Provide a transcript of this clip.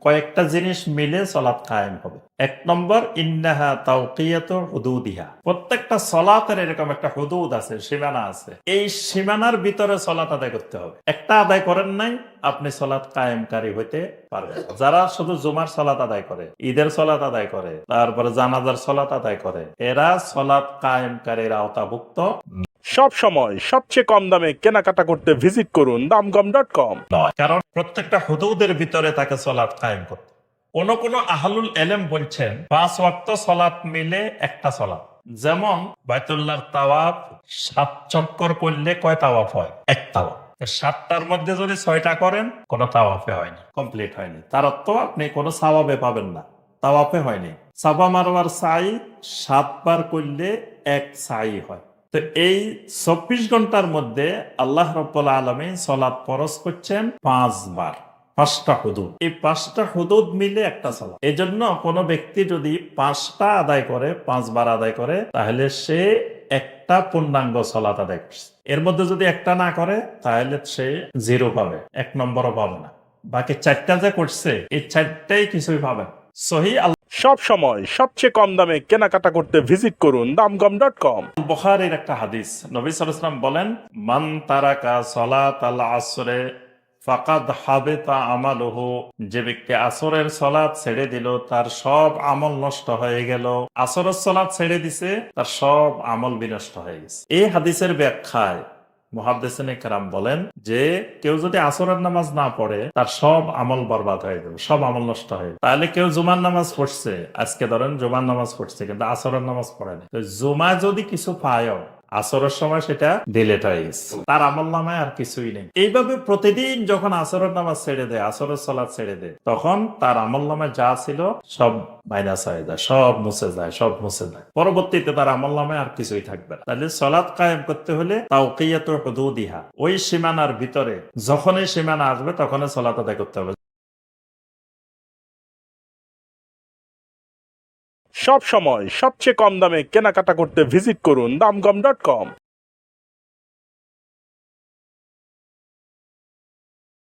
কয়েকটা জিনিস মিলে সলাৎ কায়েম হবে। এক নম্বর, ইন্নাহা তাওকিয়াতু হুদুদিহা। প্রত্যেকটা সলাতের এরকম একটা হুদুদ আছে, সীমানা আছে। এই সীমানার ভিতরে সলাৎ আদায় করতে হবে। একটা আদায় করেন নাই, আপনি সলাৎ কায়েমকারী হইতে পারবেন। যারা শুধু জুমার সলাৎ আদায় করে, ঈদের সলাৎ আদায় করে, তারপরে জানাজার সলাৎ আদায় করে, এরা সলাৎ কায়েমকারীর আওতাভুক্ত সব সময় সবচেয়ে কম দামে কেনাকাটা করতে ভিজিট করুন দামকম.com। নয়, কারণ প্রত্যেকটা হুদুদের ভিতরে তাকে সলাৎ কায়েম করতে। কোন আহলুল এলেম বলছেন 5 ওয়াক্ত সলাৎ মিলে একটা সলাৎ। যেমন বাইতুল্লাহর তাওয়াফ 7 চক্কর করলে কয় তাওয়াফ হয়? এক তাওয়াফ। 7টার মধ্যে যদি 6টা করেন, কোনো তাওয়াফে হয়নি, কমপ্লিট হয়নি। তার অর্থ আপনি কোনো সাওয়াবে পাবেন না, তাওয়াফে হয়নি। সাফা মারওয়ার সাই 7 বার করলে এক সাই হয়। তো এই 24 ঘন্টার মধ্যে আল্লাহ রাব্বুল আলামিন সালাত ফরজ করছেন 5 বার, 5টা হুদুদ। এই 5টা হুদুদ মিলে একটা সালাত। এজন্য কোনো ব্যক্তি যদি 5টা আদায় করে, 5 বার আদায় করে, তাহলে সে একটা পূর্ণাঙ্গ সালাত আদায় করছে। এর মধ্যে যদি একটা না করে, তাহলে সে 0 পাবে, 1 নম্বরও পাবে না। বাকি 4টা যে করছে, এই 4টাই কিছুই পাবে না। সহিহ সব সময় সবচেয়ে কম দামে কেনাকাটা করতে ভিজিট করুন দামকম.com। বুখারীর একটা হাদিস, নবী সাল্লাল্লাহু আলাইহি ওয়াসাল্লাম বলেন, মান তারাকা সালাতাল আসরে ফাকাদ হাবিতা আমালুহু। যে ব্যক্তি আসরের সালাত ছেড়ে দিল, তার সব আমল নষ্ট হয়ে গেল। আসরের সালাত ছেড়ে দিছে, তার সব আমল বিনষ্ট হয়ে গেছে। এই হাদিসের ব্যাখ্যায় মুহাদ্দিসিনে কেরাম বলেন যে কেউ যদি আসরের নামাজ না পড়ে, তার সব আমল বরবাদ হয়ে যাবে, সব আমল নষ্ট হয়ে যাবে। তাহলে কেউ জুমার নামাজ পড়ছে, আজকে ধরেন জুমার নামাজ পড়ছে কিন্তু আসরের নামাজ পড়েনি, তো জুমা যদি কিছু পায়, আসরের সময় সেটা ডিলেট হয়ে গেছে, তার আমল নামায় আর কিছুই নেই। এইভাবে প্রতিদিন যখন আসরের নামাজ ছেড়ে দেয়, আসরের সালাত ছেড়ে দেয়, তখন তার আমল নামায় যা ছিল সব মাইনাস হয়ে যায়, সব মুছে যায়, সব মুছে যায়। পরবর্তীতে তার আমল নামায় আর কিছুই থাকবে না। তাহলে সালাত কায়েম করতে হলে তাওকিয়াতু হুদুদিহা, ওই সীমানার ভিতরে যখনই সীমানা আসবে তখনই সালাত আদায় করতে হবে। সব সময় সবচেয়ে কম দামে কেনাকাটা করতে ভিজিট করুন দামকম.com।